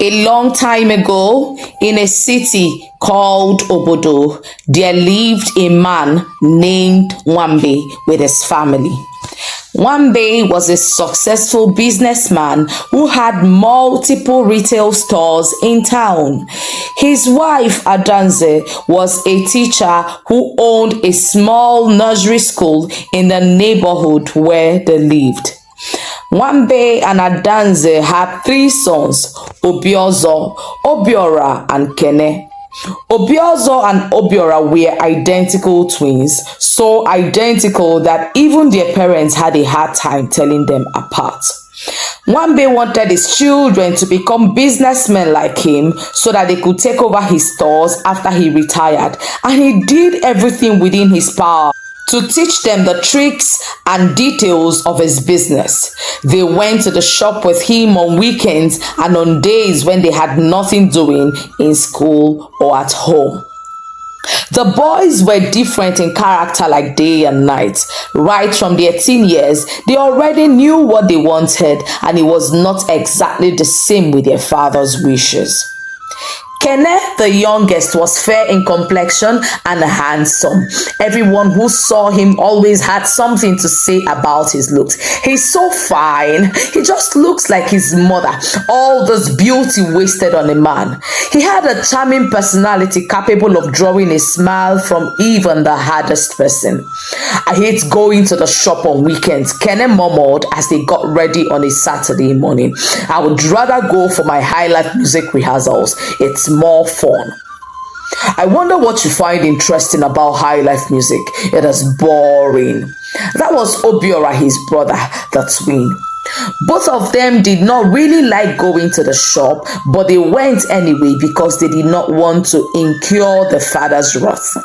A long time ago, in a city called Obodo, there lived a man named Wambe with his family. Wambe was a successful businessman who had multiple retail stores in town. His wife, Adanze, was a teacher who owned a small nursery school in the neighborhood where they lived. Wambe and Adanze had three sons, Obiozo, Obiora, and Kene. Obiozo and Obiora were identical twins, so identical that even their parents had a hard time telling them apart. Wambe wanted his children to become businessmen like him so that they could take over his stores after he retired, and he did everything within his power to teach them the tricks and details of his business. They went to the shop with him on weekends and on days when they had nothing doing in school or at home. The boys were different in character like day and night. Right from their teen years, they already knew what they wanted, and it was not exactly the same with their father's wishes. Kenneth, the youngest, was fair in complexion and handsome. Everyone who saw him always had something to say about his looks. He's so fine. He just looks like his mother. All this beauty wasted on a man. He had a charming personality capable of drawing a smile from even the hardest person. I hate going to the shop on weekends, Kenneth murmured as they got ready on a Saturday morning. I would rather go for my highlight music rehearsals. It's more fun. I wonder what you find interesting about high life music. It is boring. That was Obiora, his brother, the twin. Both of them did not really like going to the shop, but they went anyway because they did not want to incur the father's wrath.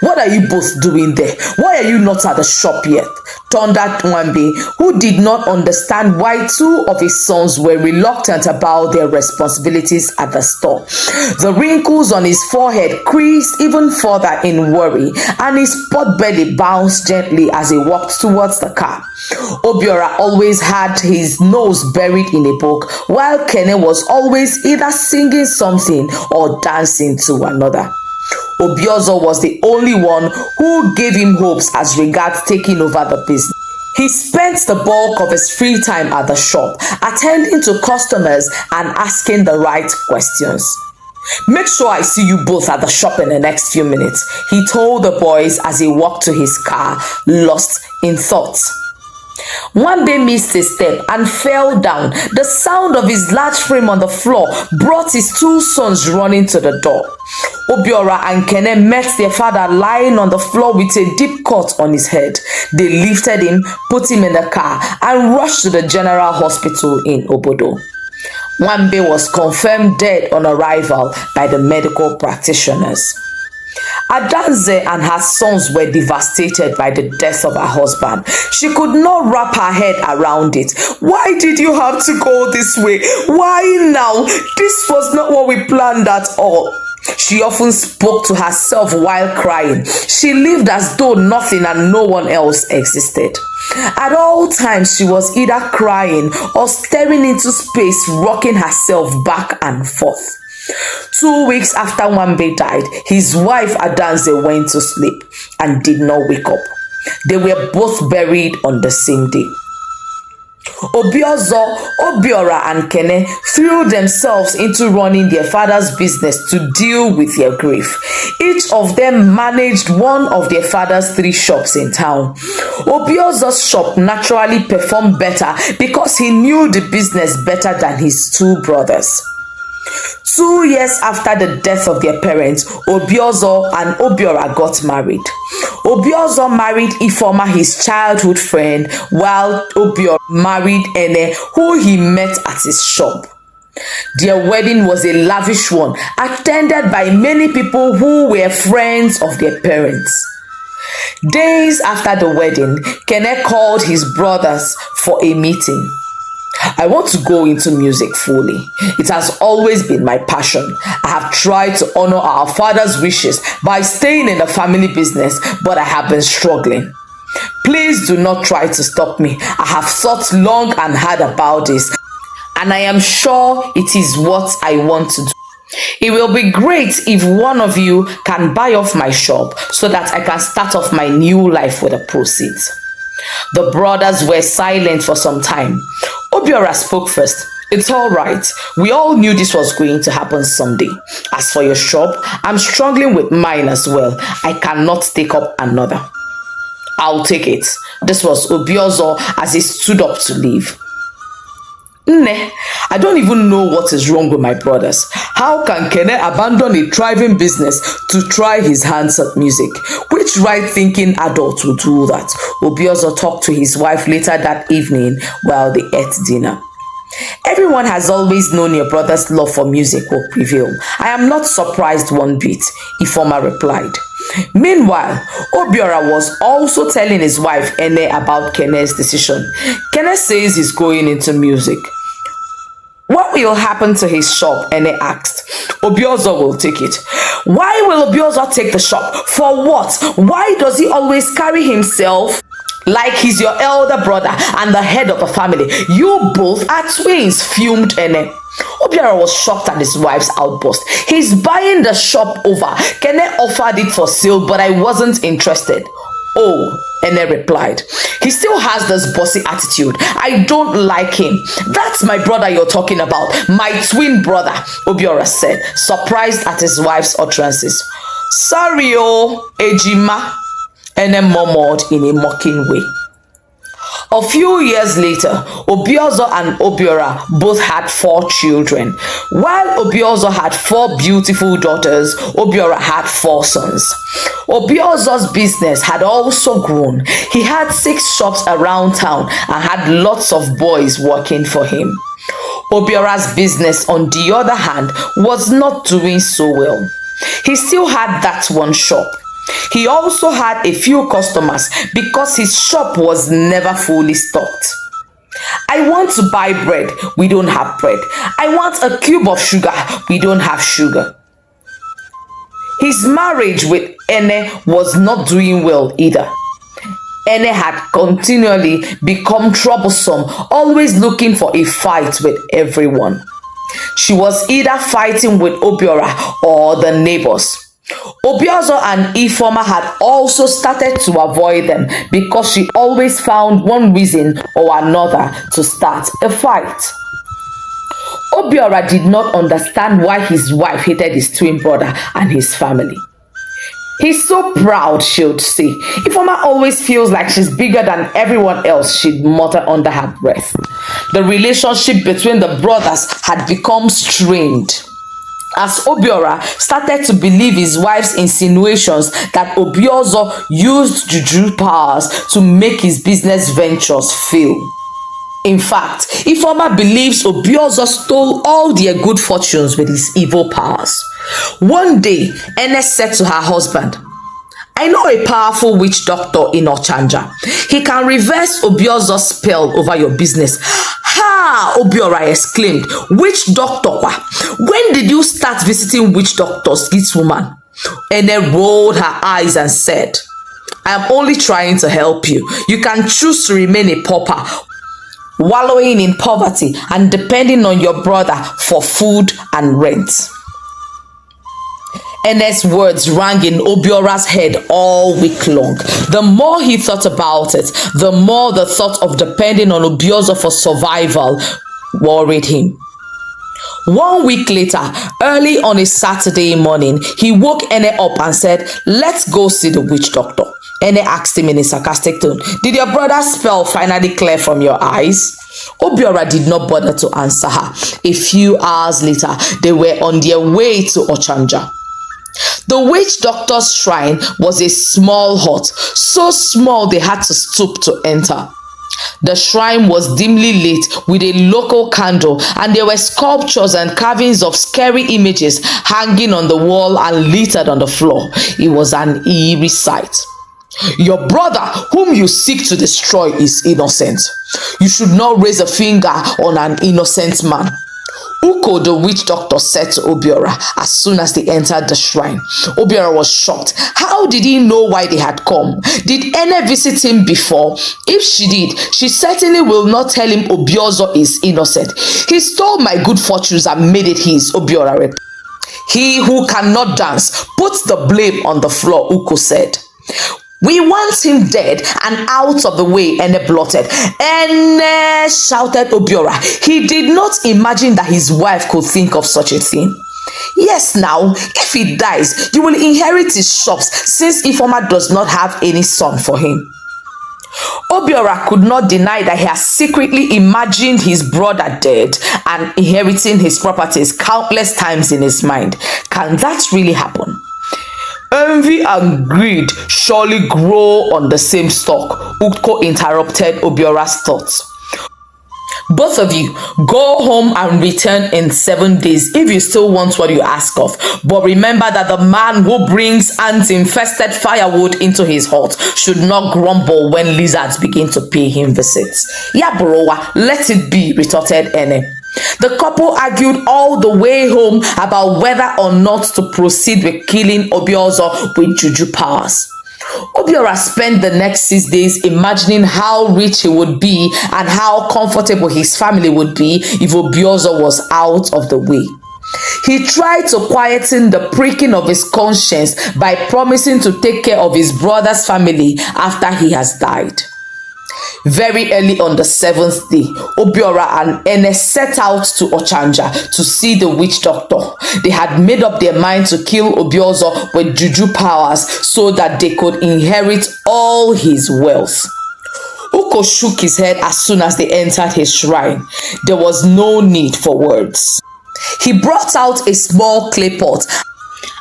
What are you both doing there? Why are you not at the shop yet? Thundered Wambe, who did not understand why two of his sons were reluctant about their responsibilities at the store. The wrinkles on his forehead creased even further in worry, and his pot belly bounced gently as he walked towards the car. Obiora always had his nose buried in a book, while Kene was always either singing something or dancing to another. Obiozo was the only one who gave him hopes as regards taking over the business. He spent the bulk of his free time at the shop, attending to customers and asking the right questions. Make sure I see you both at the shop in the next few minutes, he told the boys as he walked to his car, lost in thought. Wambe missed a step and fell down. The sound of his large frame on the floor brought his two sons running to the door. Obiora and Kene met their father lying on the floor with a deep cut on his head. They lifted him, put him in the car, and rushed to the general hospital in Obodo. Wambe was confirmed dead on arrival by the medical practitioners. Adanze and her sons were devastated by the death of her husband. She could not wrap her head around it. Why did you have to go this way? Why now? This was not what we planned at all. She often spoke to herself while crying. She lived as though nothing and no one else existed. At all times, she was either crying or staring into space, rocking herself back and forth. 2 weeks after Wambe died, his wife Adanze went to sleep and did not wake up. They were both buried on the same day. Obiozo, Obiora, and Kene threw themselves into running their father's business to deal with their grief. Each of them managed one of their father's 3 shops in town. Obiozo's shop naturally performed better because he knew the business better than his 2 brothers. 2 years after the death of their parents, Obiozo and Obiora got married. Obiozo married Ifoma, his childhood friend, while Obiora married Ene, who he met at his shop. Their wedding was a lavish one, attended by many people who were friends of their parents. Days after the wedding, Kene called his brothers for a meeting. I want to go into music fully. It has always been my passion. I have tried to honor our father's wishes by staying in the family business, but I have been struggling. Please do not try to stop me. I have thought long and hard about this. and I am sure it is what I want to do. It will be great if one of you can buy off my shop so that I can start off my new life with the proceeds. The brothers were silent for some time. Obiora spoke first. It's all right. We all knew this was going to happen someday. As for your shop, I'm struggling with mine as well. I cannot take up another. I'll take it. This was Obiozo as he stood up to leave. Nne, I don't even know what is wrong with my brothers. How can Kene abandon a thriving business to try his hands at music? Which right-thinking adult would do that? Obiozo talked to his wife later that evening while they ate dinner. Everyone has always known your brother's love for music will prevail. I am not surprised one bit, Ifoma replied. Meanwhile, Obiora was also telling his wife Ene about Kene's decision. Kene says he's going into music. What will happen to his shop? Ene asked. Obiozo will take it. Why will Obiozo take the shop? For what? Why does he always carry himself like he's your elder brother and the head of the family? You both are twins, fumed Ene. Obiora was shocked at his wife's outburst. He's buying the shop over. Kene offered it for sale, but I wasn't interested. Oh, Ene replied. He still has this bossy attitude. I don't like him. That's my brother you're talking about. My twin brother, Obiora said, surprised at his wife's utterances. Sorry, oh, Ejima, Ene murmured in a mocking way. A few years later, Obiozo and Obiora both had 4 children. While Obiozo had 4 beautiful daughters, Obiora had 4 sons. Obiozo's business had also grown. He had 6 shops around town and had lots of boys working for him. Obiora's business, on the other hand, was not doing so well. He still had that one shop. He also had a few customers because his shop was never fully stocked. I want to buy bread. We don't have bread. I want a cube of sugar. We don't have sugar. His marriage with Ene was not doing well either. Ene had continually become troublesome, always looking for a fight with everyone. She was either fighting with Obiora or the neighbors. Obiozo and Ifoma had also started to avoid them because she always found one reason or another to start a fight. Obiora did not understand why his wife hated his twin brother and his family. He's so proud, she would say. Ifoma always feels like she's bigger than everyone else, she'd mutter under her breath. The relationship between the brothers had become strained, as Obiora started to believe his wife's insinuations that Obiozo used juju powers to make his business ventures fail. In fact, Ifoma believes Obiozo stole all their good fortunes with his evil powers. One day, Ene said to her husband, I know a powerful witch doctor in Ochanja. He can reverse Obiozo's spell over your business. Ha! Obiora exclaimed. Witch doctor? When did you start visiting witch doctors, this woman? Ene rolled her eyes and said, I am only trying to help you. You can choose to remain a pauper, wallowing in poverty and depending on your brother for food and rent. Ene's words rang in Obiora's head all week long. The more he thought about it, the more the thought of depending on Obiozo for survival worried him. 1 week later, early on a Saturday morning, he woke Ene up and said, let's go see the witch doctor. Ene asked him in a sarcastic tone, did your brother's spell finally clear from your eyes? Obiora did not bother to answer her. A few hours later, they were on their way to Ochanja. The witch doctor's shrine was a small hut, so small they had to stoop to enter. The shrine was dimly lit with a local candle, and there were sculptures and carvings of scary images hanging on the wall and littered on the floor. It was an eerie sight. Your brother, whom you seek to destroy, is innocent. You should not raise a finger on an innocent man. Uko, the witch doctor, said to Obiora as soon as they entered the shrine. Obiora was shocked. How did he know why they had come? Did Ene visit him before? If she did, she certainly will not tell him Obiozo is innocent. He stole my good fortunes and made it his, Obiora replied. He who cannot dance puts the blame on the floor, Uko said. We want him dead and out of the way, Ene blotted. Ene, shouted Obiora. He did not imagine that his wife could think of such a thing. Yes, now, if he dies, you will inherit his shops, since Ifeoma does not have any son for him. Obiora could not deny that he has secretly imagined his brother dead and inheriting his properties countless times in his mind. Can that really happen? Envy and greed surely grow on the same stalk, Uko interrupted Obiora's thoughts. Both of you, go home and return in 7 days if you still want what you ask of. But remember that the man who brings ant-infested firewood into his hut should not grumble when lizards begin to pay him visits. Yabrowa, let it be, retorted Ene. The couple argued all the way home about whether or not to proceed with killing Obiozo with juju powers. Obiora spent the next 6 days imagining how rich he would be and how comfortable his family would be if Obiozo was out of the way. He tried to quieten the pricking of his conscience by promising to take care of his brother's family after he has died. Very early on the 7th day, Obiora and Ene set out to Ochanja to see the witch doctor. They had made up their mind to kill Obiozo with juju powers so that they could inherit all his wealth. Uko shook his head as soon as they entered his shrine. There was no need for words. He brought out a small clay pot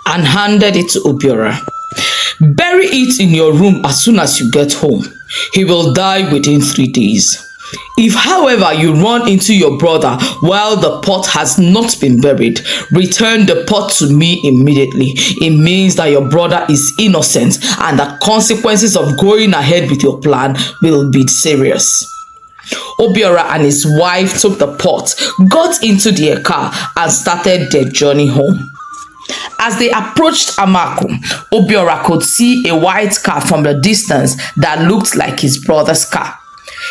and handed it to Obiora. Bury it in your room as soon as you get home. He will die within 3 days. If, however, you run into your brother while the pot has not been buried, return the pot to me immediately. It means that your brother is innocent and the consequences of going ahead with your plan will be serious. Obiora and his wife took the pot, got into their car, and started their journey home. As they approached Amaku, Obiora could see a white car from the distance that looked like his brother's car.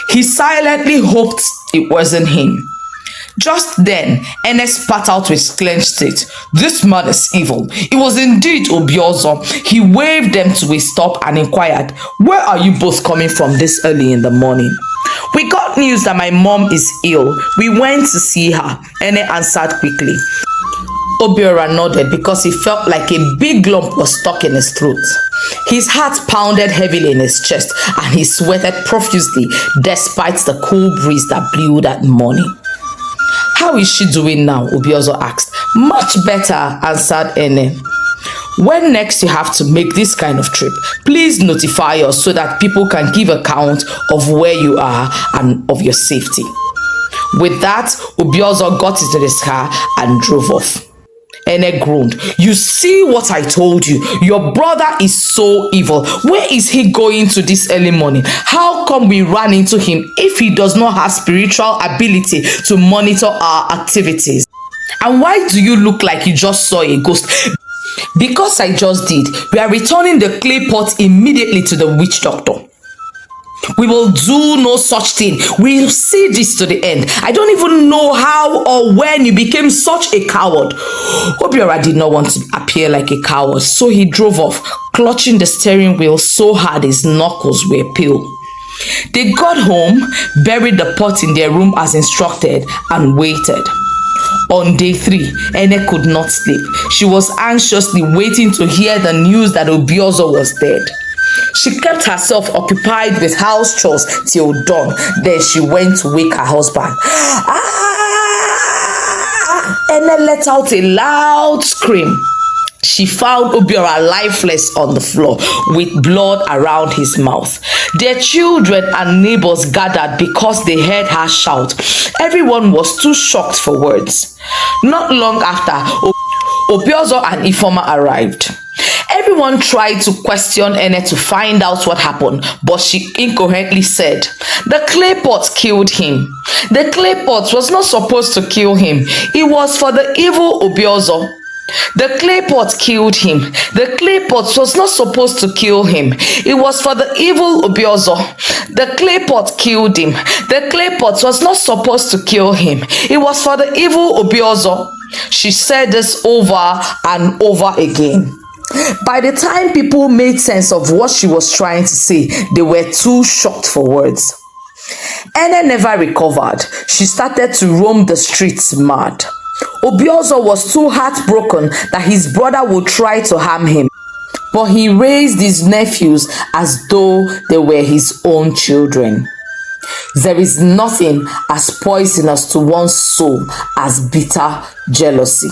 He silently hoped it wasn't him. Just then, Ene spat out with clenched teeth. This man is evil. It was indeed Obiozo. He waved them to a stop and inquired, where are you both coming from this early in the morning? We got news that my mom is ill. We went to see her, Ene answered quickly. Obiora nodded because he felt like a big lump was stuck in his throat. His heart pounded heavily in his chest and he sweated profusely despite the cool breeze that blew that morning. How is she doing now? Obiozo asked. Much better, answered Ene. When next you have to make this kind of trip, please notify us so that people can give account of where you are and of your safety. With that, Obiozo got into his car and drove off. Ene groaned. You see what I told you? Your brother is so evil. Where is he going to this early morning? How come we ran into him if he does not have spiritual ability to monitor our activities? And why do you look like you just saw a ghost? Because I just did. We are returning the clay pot immediately to the witch doctor. We will do no such thing. We'll see this to the end. I don't even know how or when you became such a coward. Obiora did not want to appear like a coward, so he drove off, clutching the steering wheel so hard his knuckles were pale. They got home, buried the pot in their room as instructed, and waited. On day 3, Ene could not sleep. She was anxiously waiting to hear the news that Obiozo was dead. She kept herself occupied with house chores till dawn. Then she went to wake her husband. Ene let out a loud scream. She found Obiora lifeless on the floor with blood around his mouth. Their children and neighbors gathered because they heard her shout. Everyone was too shocked for words. Not long after, Obiozo and Ifeoma arrived. Everyone tried to question Ene to find out what happened, but she incoherently said, "The clay pot killed him. The clay pot was not supposed to kill him. It was for the evil Obiozo. The clay pot killed him. The clay pot was not supposed to kill him. It was for the evil Obiozo. The clay pot killed him. The clay pot was not supposed to kill him. It was for the evil Obiozo." She said this over and over again. By the time people made sense of what she was trying to say, they were too shocked for words. Ene never recovered. She started to roam the streets mad. Obiozo was too heartbroken that his brother would try to harm him, but he raised his nephews as though they were his own children. There is nothing as poisonous to one's soul as bitter jealousy.